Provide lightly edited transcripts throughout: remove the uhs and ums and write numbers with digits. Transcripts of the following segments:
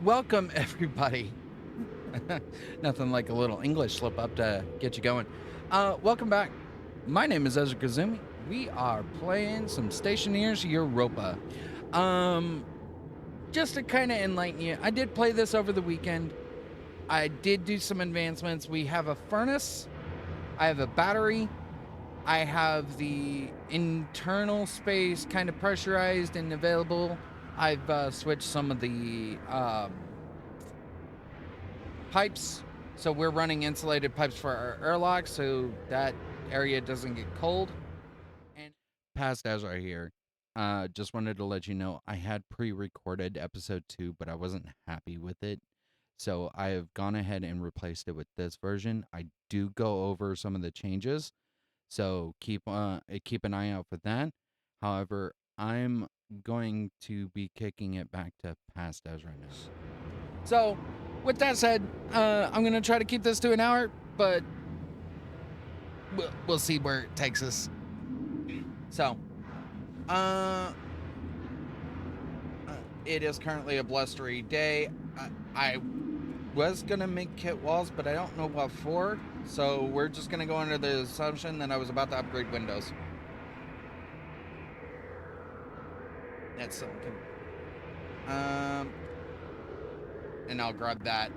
Welcome everybody. Nothing like a little English slip up to get you going. Welcome back. My name is Ezra Kazumi. We are playing some Stationeers Europa. Um, just to kind of enlighten you, I did play this over the weekend. I did do some advancements. We have a furnace. I have a battery. I have the internal space kind of pressurized and available. I've switched some of the pipes. So we're running insulated pipes for our airlock so that area doesn't get cold. And past Ezra here. Just wanted to let you know I had pre-recorded episode 2, but I wasn't happy with it. So I have gone ahead and replaced it with this version. I do go over some of the changes. So keep an eye out for that. However, I'm going to be kicking it back to past Ezra now. So, with that said, I'm gonna try to keep this to an hour, but we'll see where it takes us. So, uh, it is currently a blustery day. I was gonna make kit walls, but I don't know what for. So we're just gonna go under the assumption that I was about to upgrade windows. That's silicon. And I'll grab that.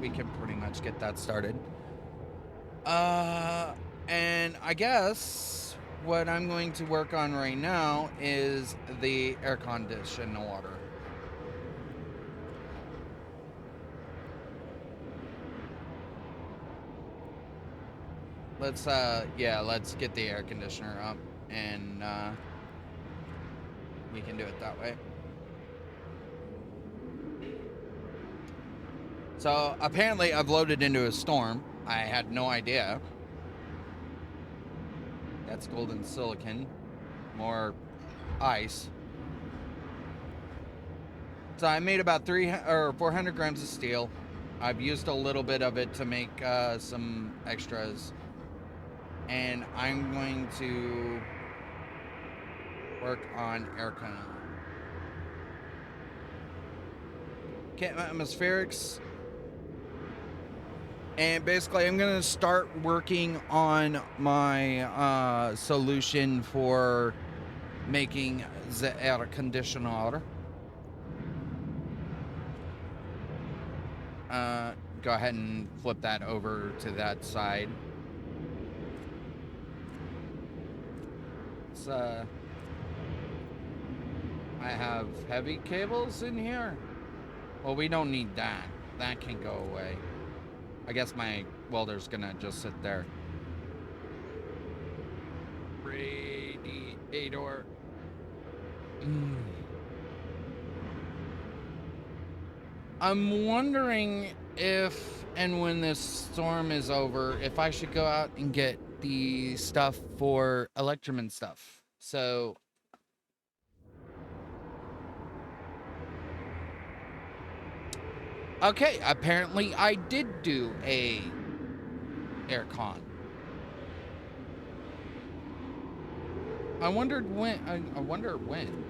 We can pretty much get that started. And I guess what I'm going to work on right now is the air conditioner water. Let's get the air conditioner up and we can do it that way. So apparently I've loaded into a storm. I had no idea. That's golden silicon. More ice. So I made about 400 grams of steel. I've used a little bit of it to make some extras. And I'm going to work on aircon. Atmospherics. And basically, I'm going to start working on my solution for making the air conditioner. Go ahead and flip that over to that side. It's, I have heavy cables in here. Well, we don't need that. That can go away. I guess my welder's gonna just sit there. Radiator. I'm wondering if and when this storm is over, if I should go out and get the stuff for Electroman stuff. So okay, apparently I did do a aircon. I wonder when.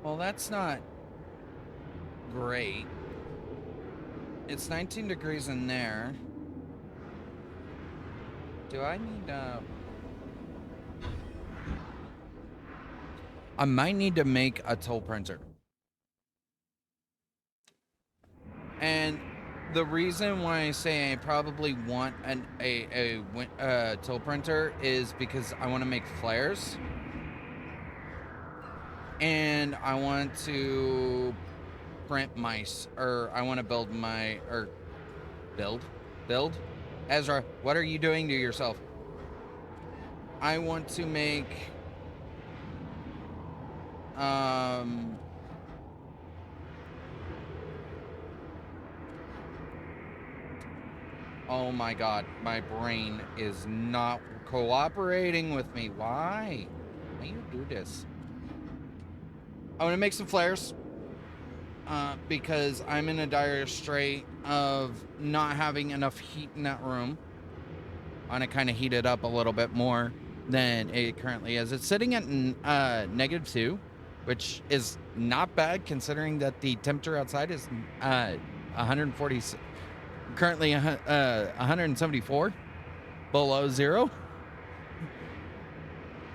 Well, that's not great. It's 19 degrees in there. Do I need I might need to make a toll printer. And the reason why I say I probably want a toll printer is because I want to make flares. And I want to print mice, or I want to build build. Ezra, what are you doing to yourself? I want to make oh my god, my brain is not cooperating with me. Why? Why you do this? I want to make some flares. because I'm in a dire strait of not having enough heat in that room. I want to kind of heat it up a little bit more than it currently is. It's sitting at -2, which is not bad considering that the temperature outside is 140, currently 174 below zero.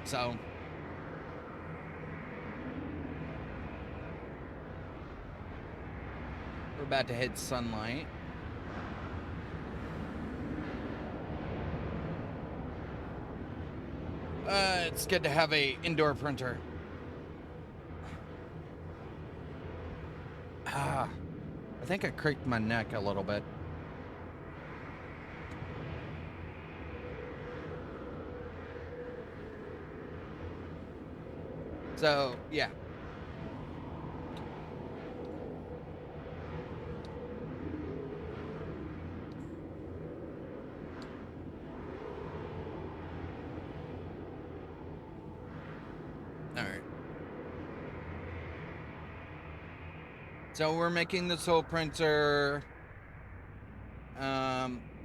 So we're about to hit sunlight. It's good to have a indoor printer. I think I creaked my neck a little bit. So, yeah. All right. So we're making the soul printer.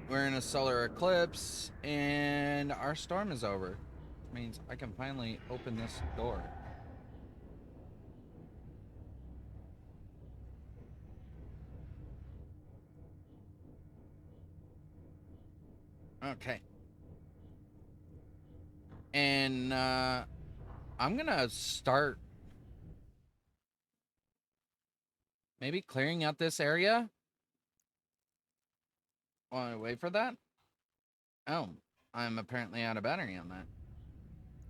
We're in a solar eclipse, and our storm is over. Which means I can finally open this door. Okay. And I'm gonna start maybe clearing out this area. Want to wait for that? Oh, I'm apparently out of battery on that.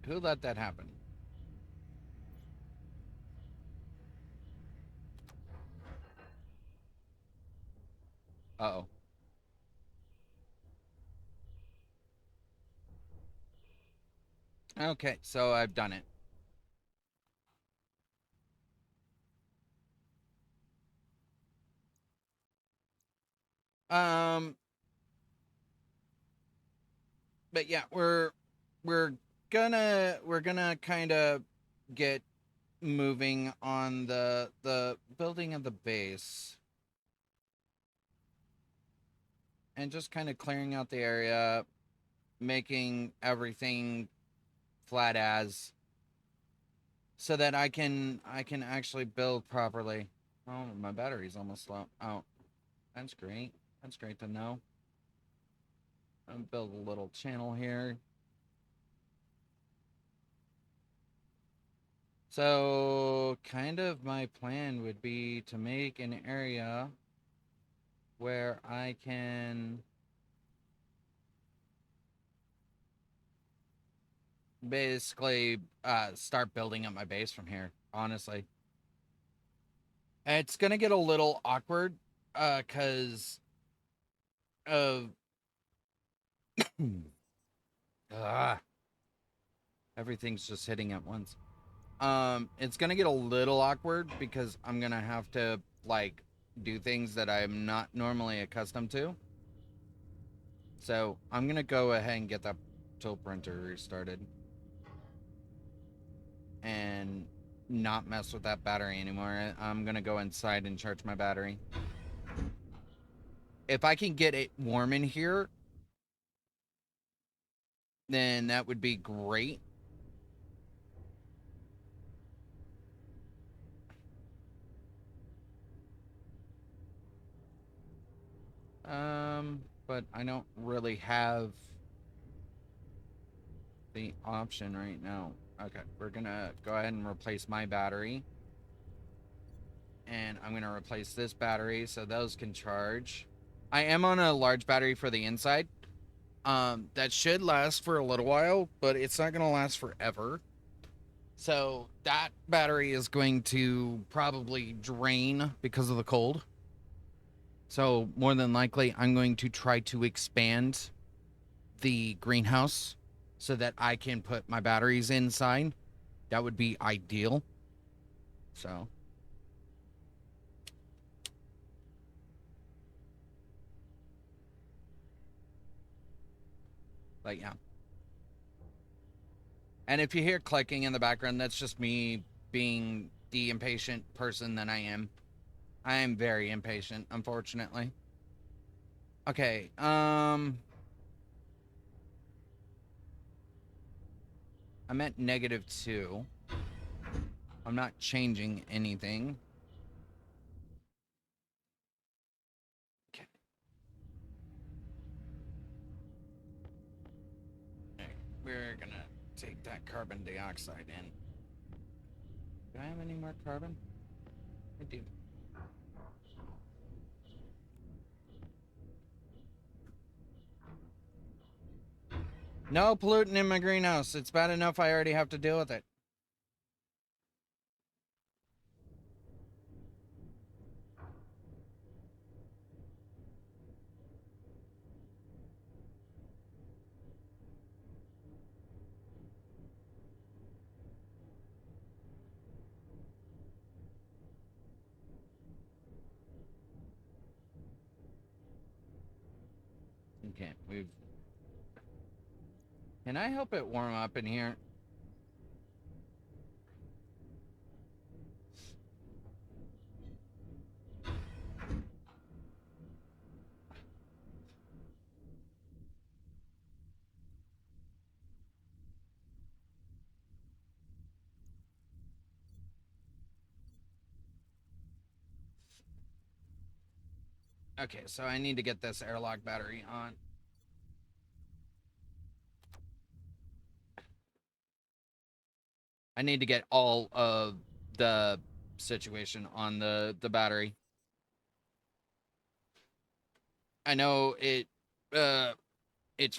Who let that happen? Uh-oh. Okay, so I've done it. Um, but yeah, we're we're gonna kind of get moving on the building of the base and just kind of clearing out the area, making everything flat as so that I can actually build properly. Oh, my battery's almost low. Oh, that's great. That's great to know. I'll build a little channel here. So, kind of my plan would be to make an area where I can basically start building up my base from here, honestly. It's going to get a little awkward cuz of uh, everything's just hitting at once. It's going to get a little awkward because I'm going to have to like do things that I'm not normally accustomed to. So, I'm going to go ahead and get that tool printer restarted and not mess with that battery anymore. I'm going to go inside and charge my battery. If I can get it warm in here, then that would be great. But I don't really have the option right now. Okay, we're gonna go ahead and replace my battery. And I'm gonna replace this battery so those can charge. I am on a large battery for the inside. That should last for a little while, but it's not gonna last forever. So that battery is going to probably drain because of the cold. So more than likely, I'm going to try to expand the greenhouse so that I can put my batteries inside. That would be ideal. So, but yeah. And if you hear clicking in the background, that's just me being the impatient person that I am. I am very impatient, unfortunately. Okay, I'm at -2. I'm not changing anything. Okay. We're gonna take that carbon dioxide in. Do I have any more carbon? I do. No pollutant in my greenhouse. It's bad enough I already have to deal with it. Okay, we've... Can I help it warm up in here? Okay, so I need to get this airlock battery on. I need to get all of the situation on the battery. I know it's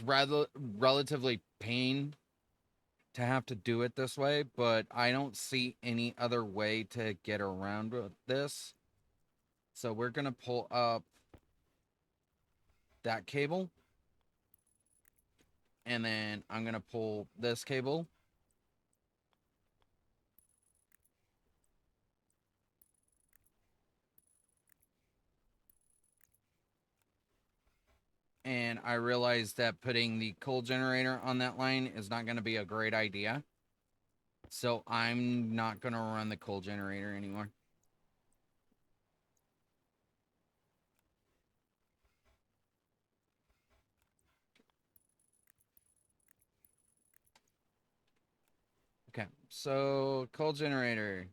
rather relatively pain to have to do it this way, but I don't see any other way to get around with this. So we're gonna pull up that cable, and then I'm gonna pull this cable. And I realized that putting the coal generator on that line is not going to be a great idea. So I'm not going to run the coal generator anymore. Okay, so coal generator.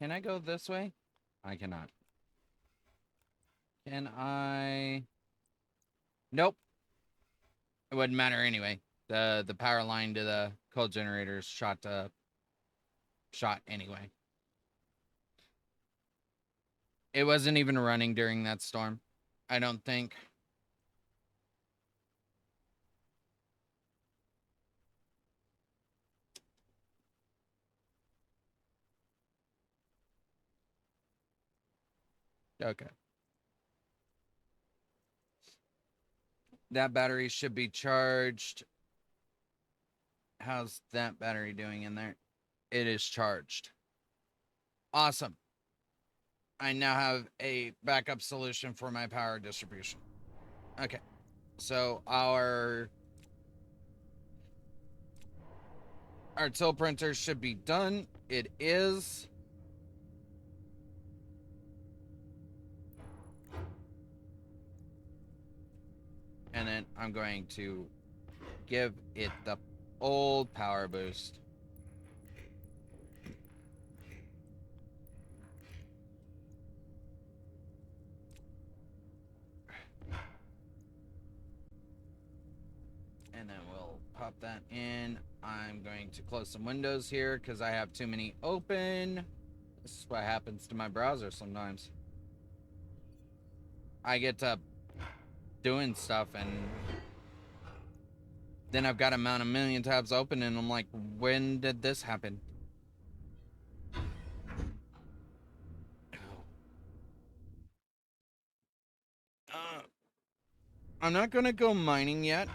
Can I go this way? I cannot. Can I? Nope. It wouldn't matter anyway. The power line to the coal generator is shot anyway. It wasn't even running during that storm. I don't think. Okay. That battery should be charged. How's that battery doing in there? It is charged. Awesome. I now have a backup solution for my power distribution. Okay. So our till printer should be done. It is. And then I'm going to give it the old power boost. And then we'll pop that in. I'm going to close some windows here because I have too many open. This is what happens to my browser sometimes. I get to doing stuff and then I've got to mount a million tabs open and I'm like, when did this happen? I'm not gonna go mining yet.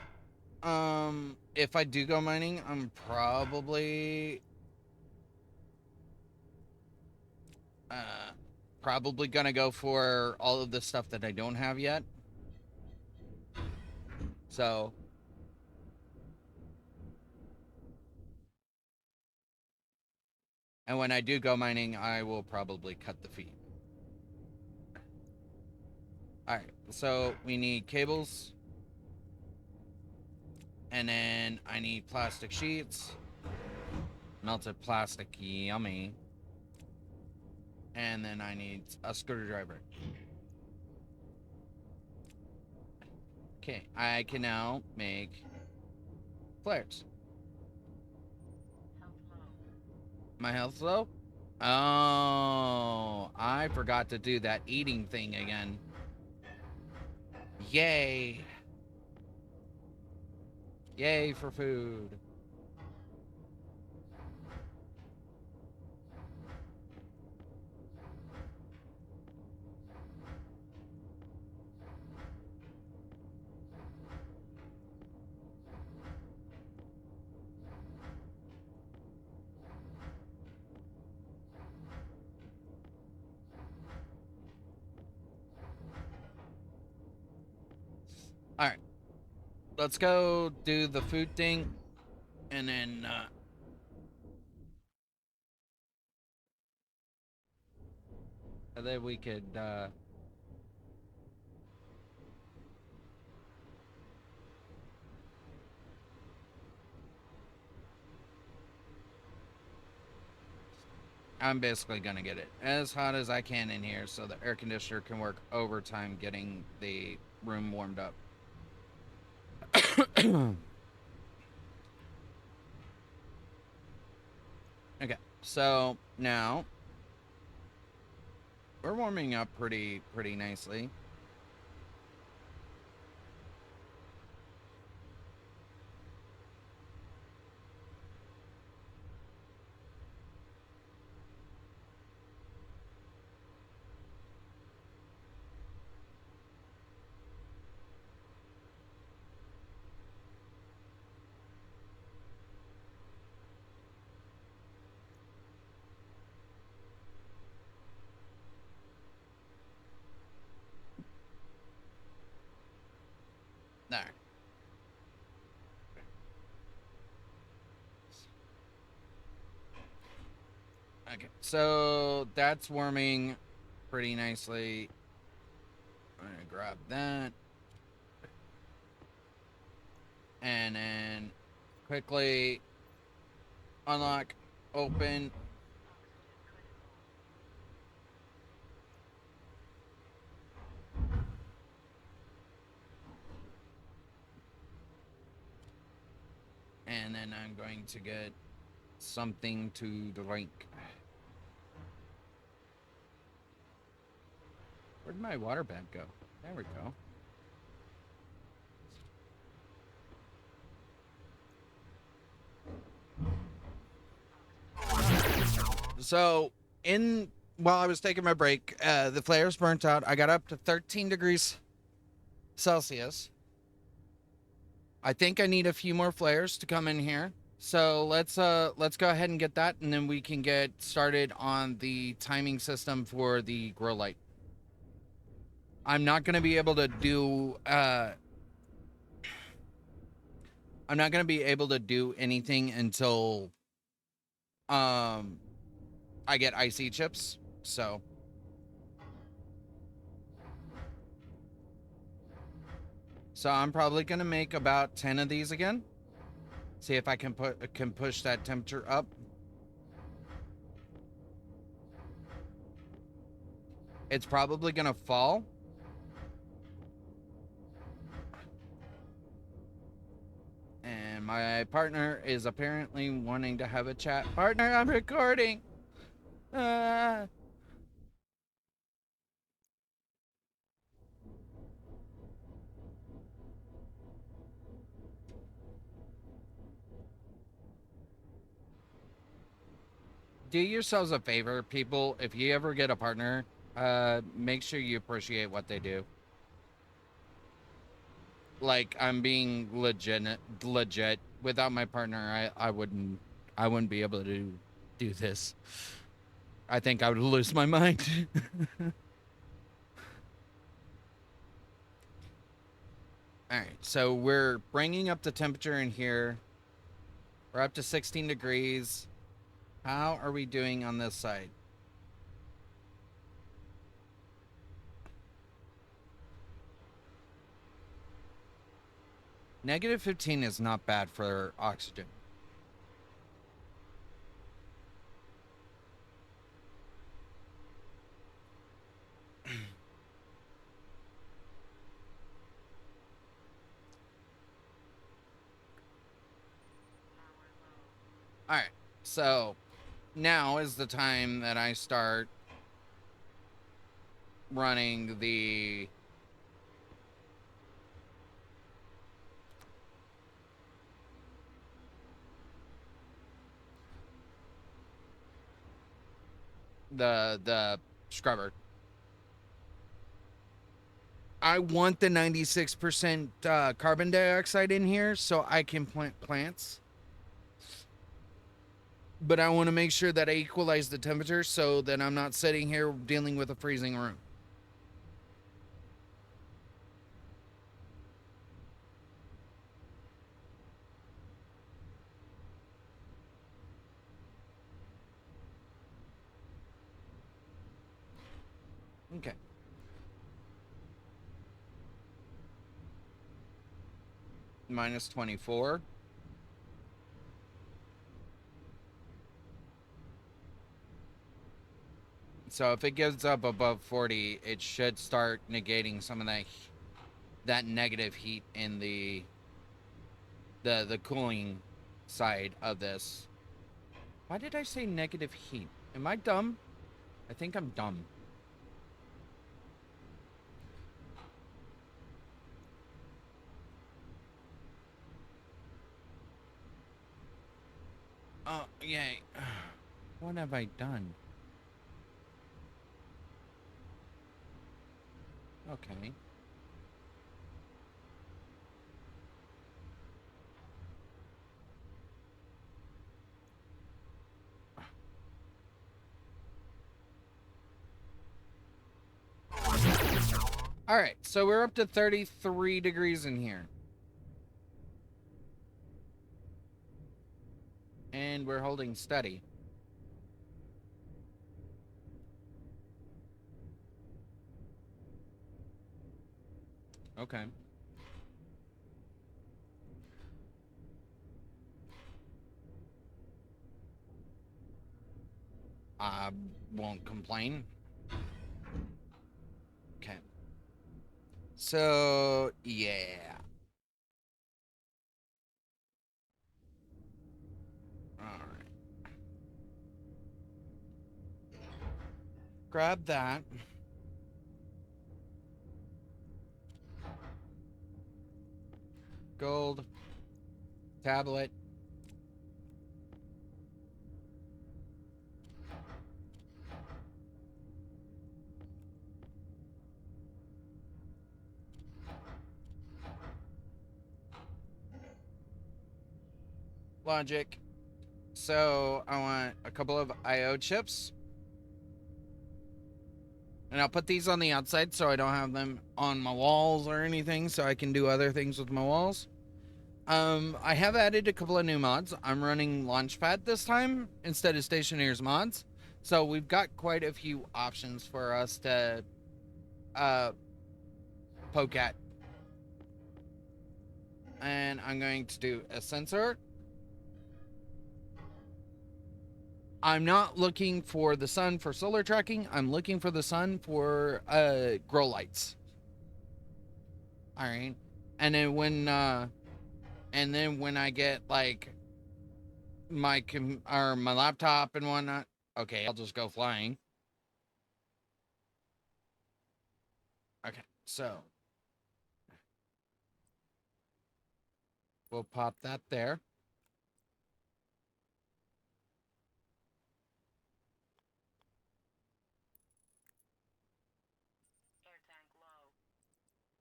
If I do go mining, I'm uh, probably gonna go for all of the stuff that I don't have yet. So, and when I do go mining, I will probably cut the feed. All right, so we need cables, and then I need plastic sheets, melted plastic, yummy, and then I need a screwdriver. Okay, I can now make flares. My health's low? Oh, I forgot to do that eating thing again. Yay. Yay for food. All right, let's go do the food thing, and then we could, I'm basically gonna get it as hot as I can in here so the air conditioner can work overtime getting the room warmed up. Okay, so now we're warming up pretty nicely. There. Okay, so that's warming pretty nicely. I'm gonna grab that. And then quickly unlock, open. And then I'm going to get something to drink. Where'd my water bag go? There we go. So, while I was taking my break, the flares burnt out. I got up to 13 degrees Celsius. I think I need a few more flares to come in here. So let's go ahead and get that, and then we can get started on the timing system for the grow light. I'm not gonna be able to do I'm not gonna be able to do anything until I get IC chips. So I'm probably gonna make about 10 of these again. See if I can push that temperature up. It's probably gonna fall. And my partner is apparently wanting to have a chat. Partner, I'm recording. Uh, do yourselves a favor, people. If you ever get a partner, make sure you appreciate what they do. Like, I'm being legit. Without my partner, I wouldn't be able to do this. I think I would lose my mind. All right, so we're bringing up the temperature in here. We're up to 16 degrees. How are we doing on this side? Negative 15 is not bad for oxygen. All right, so now is the time that I start running the scrubber. I want the 96% carbon dioxide in here so I can plant plants. But I want to make sure that I equalize the temperature so that I'm not sitting here dealing with a freezing room. Okay. Minus 24. So if it gives up above 40, it should start negating some of that negative heat in the cooling side of this. Why did I say negative heat? Am I dumb? I think I'm dumb. Oh, yay. What have I done? Okay. All right, so we're up to 33 degrees in here. And we're holding steady. Okay. I won't complain. Okay. So, yeah. All right. Grab that. Gold. Tablet. Logic. So, I want a couple of IO chips. And I'll put these on the outside so I don't have them on my walls or anything, so I can do other things with my walls. I have added a couple of new mods. I'm running Launchpad this time instead of Stationeers mods. So we've got quite a few options for us to uh, poke at. And I'm going to do a sensor. I'm not looking for the sun for solar tracking. I'm looking for the sun for grow lights. All right. And then when I get like my laptop and whatnot, okay, I'll just go flying. Okay, so we'll pop that there.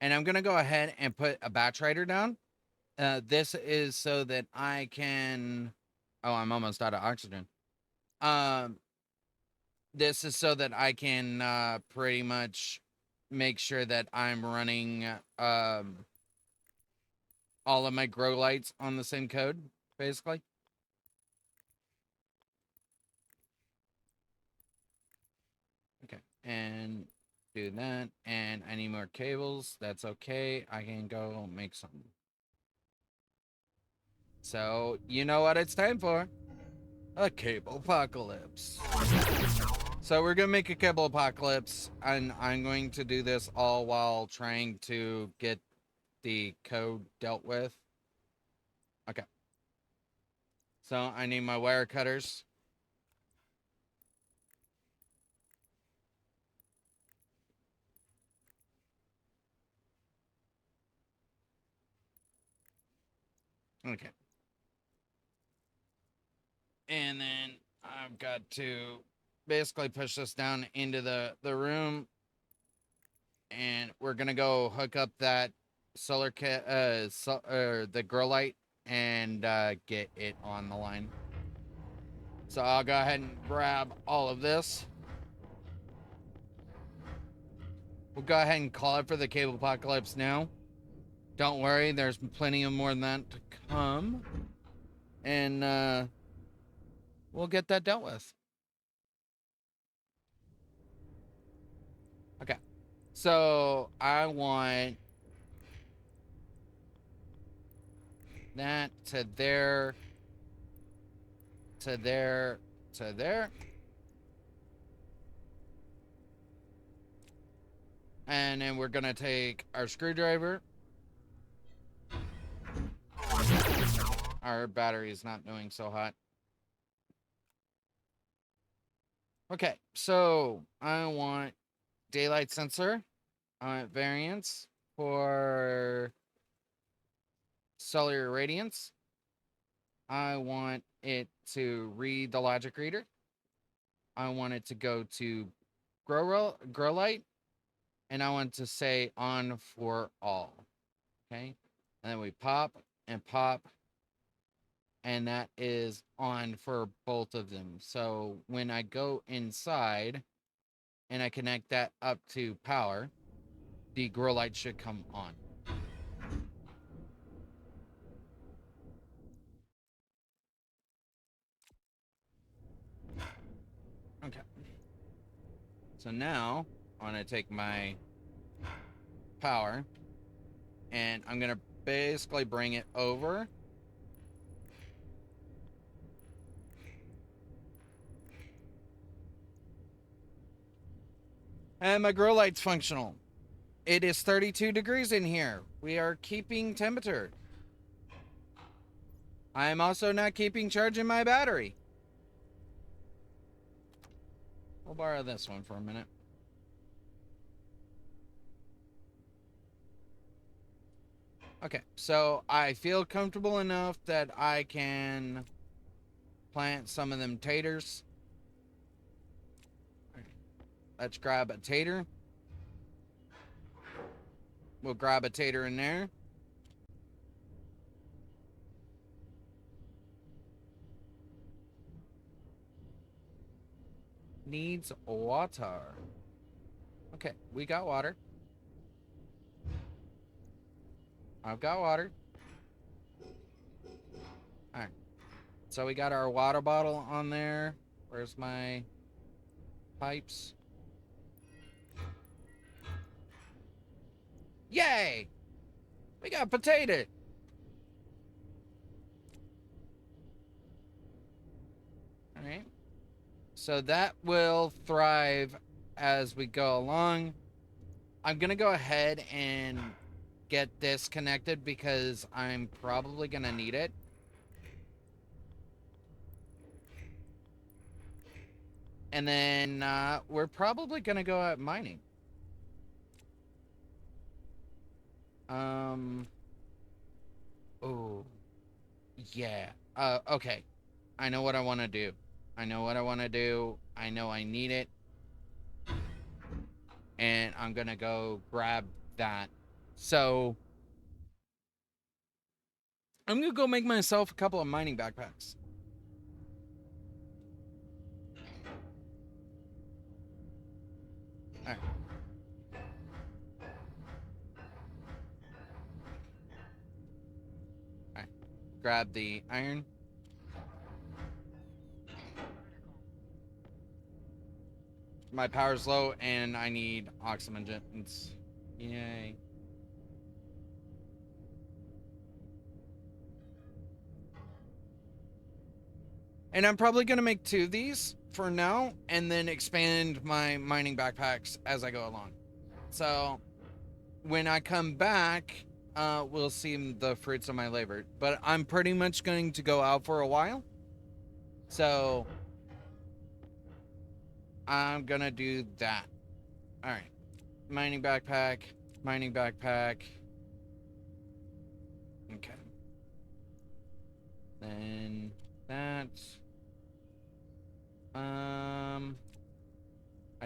And I'm gonna go ahead and put a batch writer down. This is so that I can. Oh, I'm almost out of oxygen. Um, this is so that I can pretty much make sure that I'm running all of my grow lights on the same code, basically. Okay, and do that. And I need more cables. That's okay. I can go make some. So, you know what it's time for? A cable apocalypse. So we're gonna make a cable apocalypse, and I'm going to do this all while trying to get the code dealt with. Okay. So I need my wire cutters. Okay. And then I've got to basically push this down into the room, and we're gonna go hook up that solar kit, the grow light, and get it on the line. So I'll go ahead and grab all of this. We'll go ahead and call it for the cable apocalypse now. Don't worry, there's plenty of more than that to come. And we'll get that dealt with. Okay. So I want that to there, to there, to there. And then we're gonna take our screwdriver. Our battery is not doing so hot. Okay, so I want daylight sensor. I want variance for cellular radiance. I want it to read the logic reader. I want it to go to grow light, and I want to say on for all. Okay, and then we pop and pop, and that is on for both of them. So when I go inside and I connect that up to power, the grow light should come on. Okay. So now I'm going to take my power, and I'm going to basically bring it over. And my grow light's functional. It is 32 degrees in here. We are keeping temperature. I am also not keeping charging my battery. We'll borrow this one for a minute. Okay, so I feel comfortable enough that I can plant some of them taters. Let's grab a tater. We'll grab a tater in there. Needs water. Okay, we got water. I've got water. Alright. So we got our water bottle on there. Where's my pipes? Yay! We got potato. Alright. So that will thrive as we go along. I'm going to go ahead and get this connected because I'm probably going to need it. And then we're probably going to go out mining. Oh, yeah. Okay. I know what I want to do. I know what I want to do. I know I need it. And I'm going to go grab that. So I'm going to go make myself a couple of mining backpacks. All right. grab the iron. My power's low and I need oxygen. Yay. And I'm probably going to make 2 of these for now and then expand my mining backpacks as I go along. So when I come back, we'll see the fruits of my labor. But I'm pretty much going to go out for a while. So I'm going to do that. All right. Mining backpack. Mining backpack. Okay. Then that. I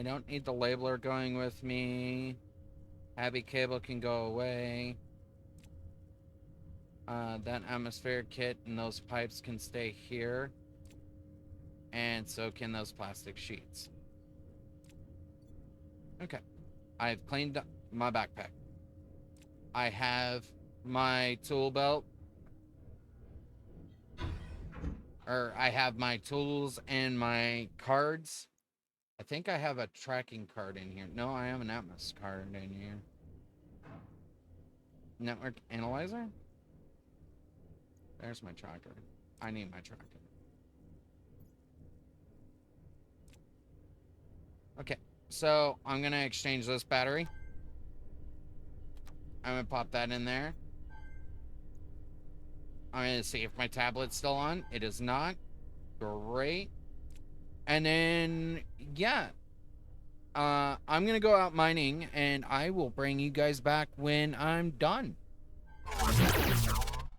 don't need the labeler going with me. Heavy cable can go away. That atmospheric kit and those pipes can stay here. And so can those plastic sheets. Okay. I've cleaned up my backpack. I have my tool belt. Or I have my tools and my cards. I think I have a tracking card in here. No, I have an Atmos card in here. Network analyzer? There's my tracker. I need my tracker. Okay, so I'm gonna exchange this battery. I'm gonna pop that in there. I'm gonna see if my tablet's still on. It is not. Great. And then, yeah. I'm gonna go out mining and I will bring you guys back when I'm done.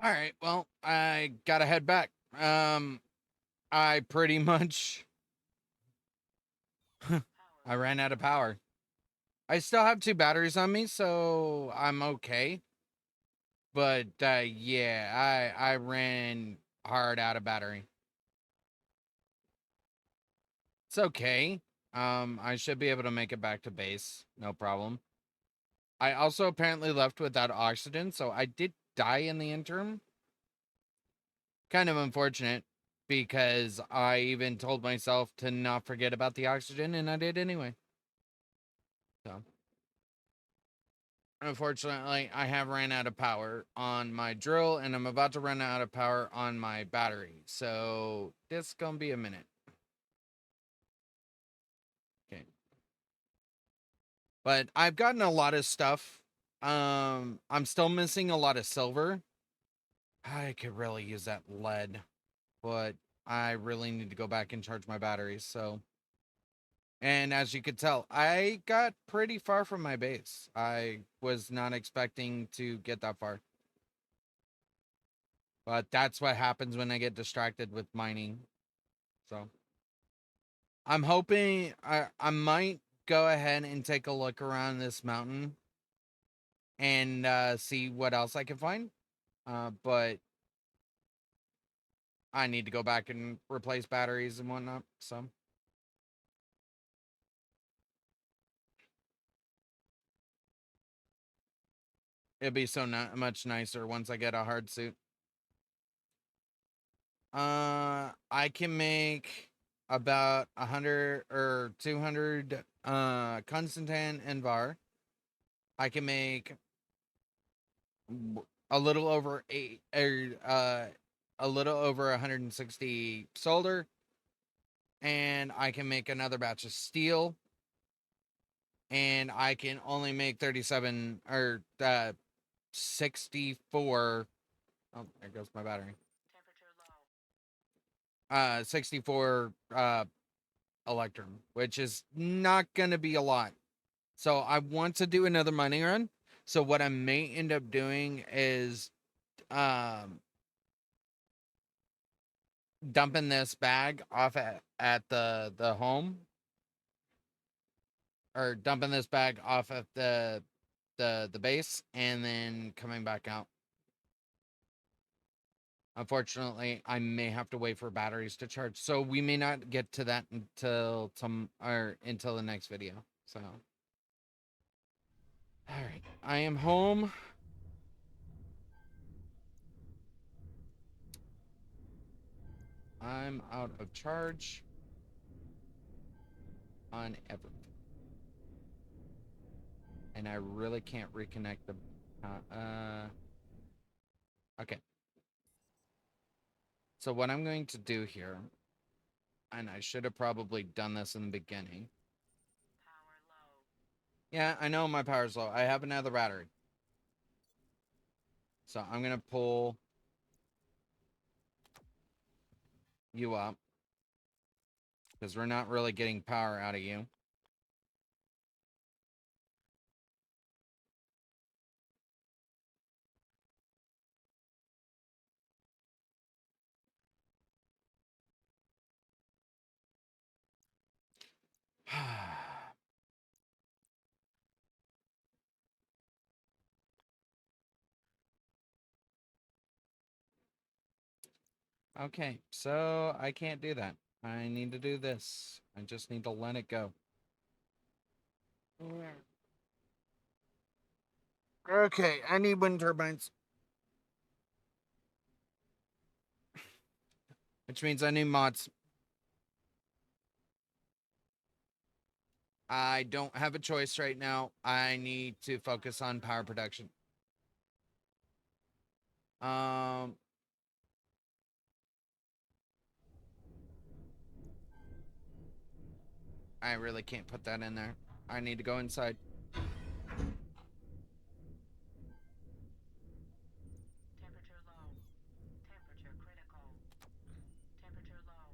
Alright, well, I gotta head back. I pretty much I ran out of power. I still have 2 batteries on me, so I'm okay. But yeah, I ran hard out of battery. It's okay. I should be able to make it back to base, no problem. I also apparently left without oxygen, so I did die in the interim. Kind of unfortunate because I even told myself to not forget about the oxygen, and I did anyway. So, unfortunately, I have ran out of power on my drill, and I'm about to run out of power on my battery. So, this gonna be a minute. Okay. But I've gotten a lot of stuff. I'm still missing a lot of silver. I could really use that lead, but I really need to go back and charge my batteries. So, and as you could tell, I got pretty far from my base. I was not expecting to get that far. But that's what happens when I get distracted with mining. So, I'm hoping I might go ahead and take a look around this mountain and see what else I can find. But I need to go back and replace batteries and whatnot. So it'll be so much nicer once I get a hard suit. I can make about 100 or 200 Constantan and Var. I can make a little over a little over 160 solder, and I can make another batch of steel, and I can only make 37 or 64. Oh, there goes my battery. 64 electrum, which is not gonna be a lot. So I want to do another mining run. So what I may end up doing is um dumping this bag off at the home, or dumping this bag off at the base and then coming back out. Unfortunately, I may have to wait for batteries to charge, so we may not get to that until until the next video. So, all right, I am home. I'm out of charge on everything. And I really can't reconnect the... okay. So what I'm going to do here, and I should have probably done this in the beginning. Yeah, I know my power's low. I have another battery. So I'm going to pull you up. Because we're not really getting power out of you. Okay, so I can't do that. I need to do this. I just need to let it go. Okay, I need wind turbines. Which means I need mods. I don't have a choice right now. I need to focus on power production. I really can't put that in there. I need to go inside. Temperature low. Temperature critical. Temperature low.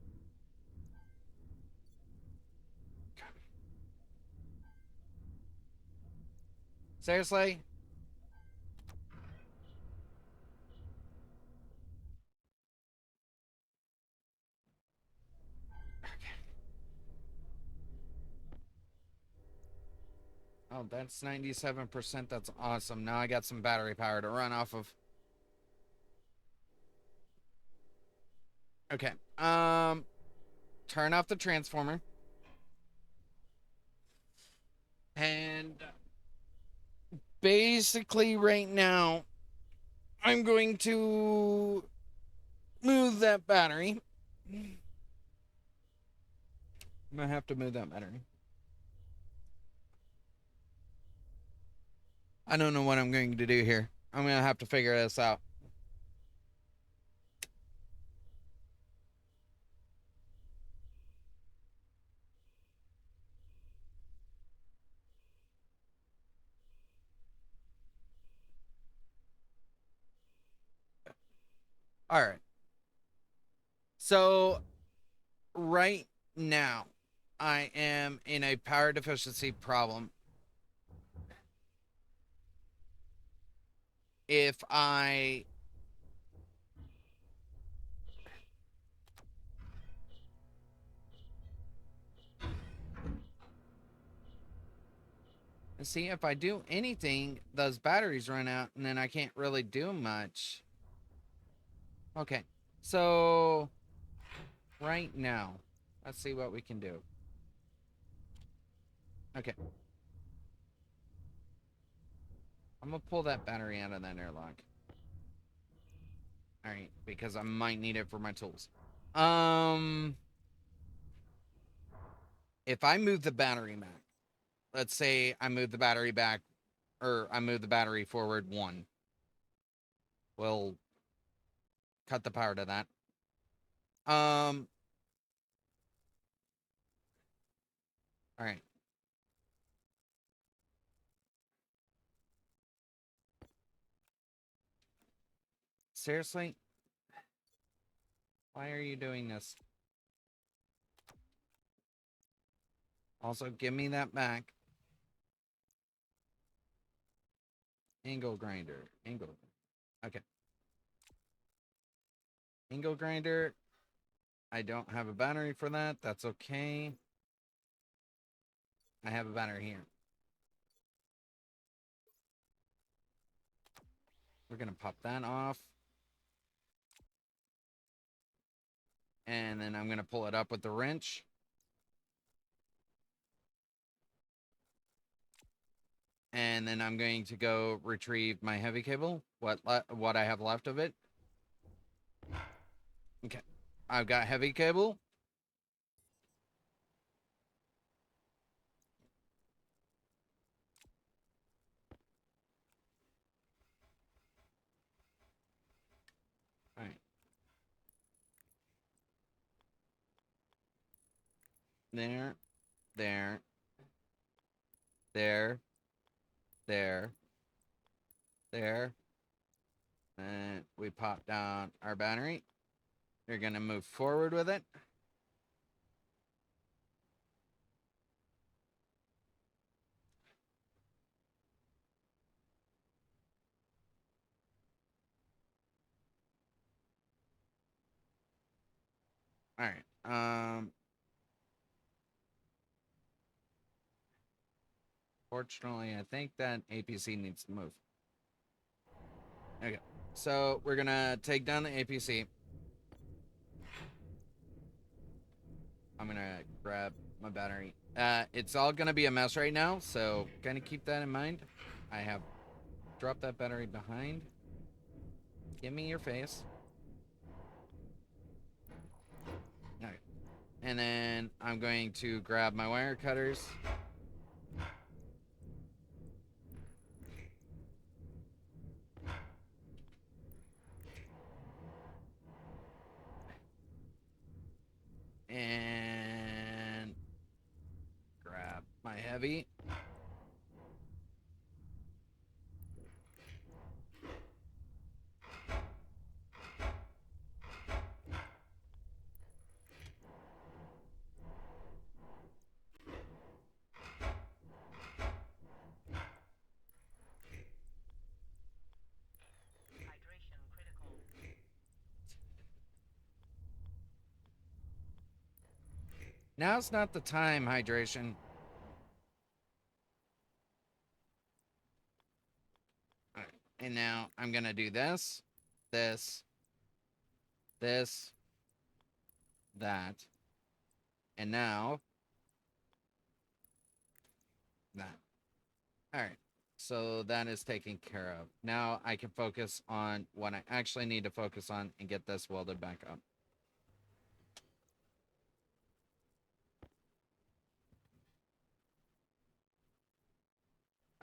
Seriously? Oh, that's 97%. That's awesome. Now I got some battery power to run off of. Okay. Turn off the transformer. And basically right now, I'm going to move that battery. I'm gonna have to move that battery. I don't know what I'm going to do here. I'm gonna have to figure this out. All right. So right now, I am in a power deficiency problem. If I see, if I do anything, those batteries run out, and then I can't really do much. Okay, so right now, let's see what we can do. Okay, I'm gonna pull that battery out of that airlock. All right, because I might need it for my tools. Um, if I move the battery back, let's say I move the battery back, or I move the battery forward one, we'll cut the power to that. Um, all right. Seriously? Why are you doing this? Also, give me that back. Angle grinder. Angle. Okay. Angle grinder. I don't have a battery for that. That's okay. I have a battery here. We're going to pop that off. And then I'm going to pull it up with the wrench. And then I'm going to go retrieve my heavy cable. What I have left of it. Okay. I've got heavy cable. All right. There, there, there, there, there. And we pop down our battery. You're going to move forward with it. All right. Fortunately, I think that APC needs to move. Okay. So we're going to take down the APC. I'm going to grab my battery. It's all going to be a mess right now, so kind of keep that in mind. I have dropped that battery behind. Give me your face. Okay. And then I'm going to grab my wire cutters. And grab my heavy. Hydration critical. Now's not the time, hydration. All right. And now I'm going to do this, this, this, that. And now that. All right. So that is taken care of. Now I can focus on what I actually need to focus on and get this welded back up.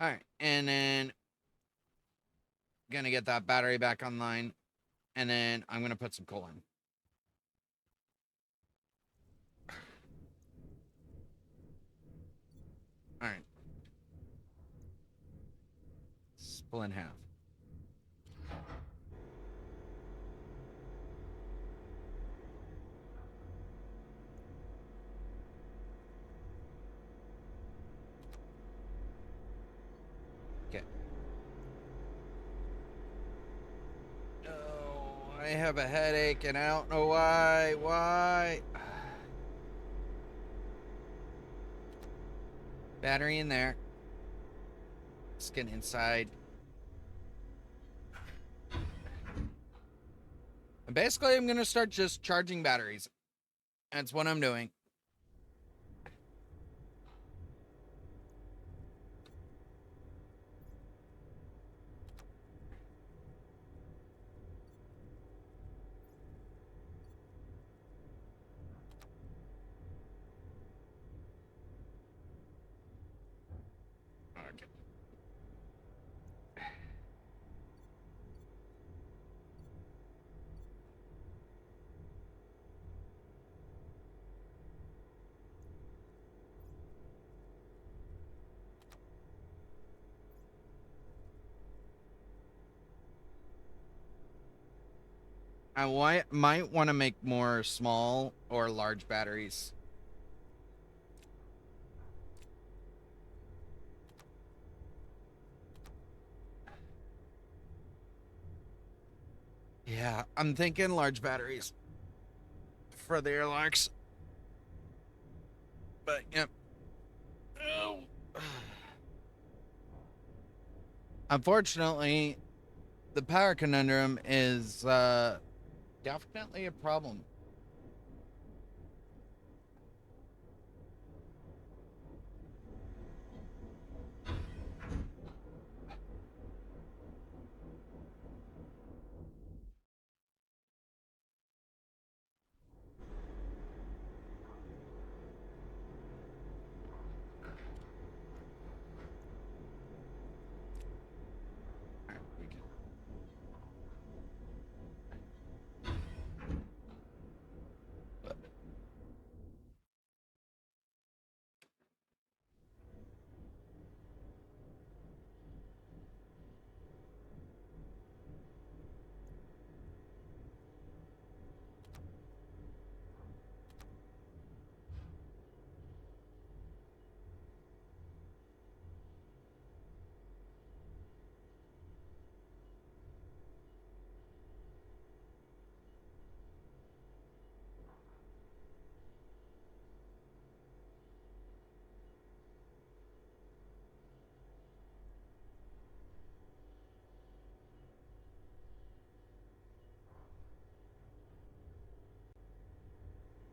All right. And then gonna get that battery back online. And then I'm gonna put some coal in. All right. Split in half. Okay. Oh, I have a headache and I don't know why. Why? Battery in there. Let's get inside. And basically, I'm gonna start just charging batteries. That's what I'm doing. Okay. Might want to make more small or large batteries. Yeah, I'm thinking large batteries for the airlocks. But yep. Oh. Unfortunately, the power conundrum is definitely a problem.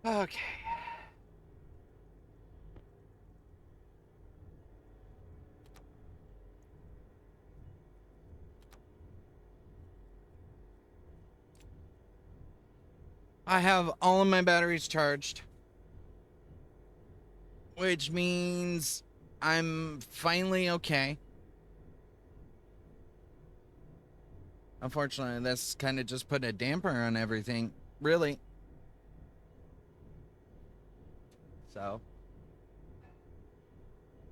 Okay. I have all of my batteries charged, which means I'm finally okay. Unfortunately, this kind of just put a damper on everything, really. So,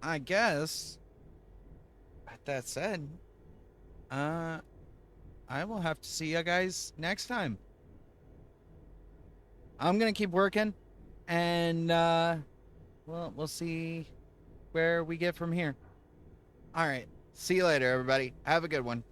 I guess, with that said, uh, I will have to see you guys next time. I'm gonna keep working, and well, we'll see where we get from here. All right. See you later, everybody. Have a good one.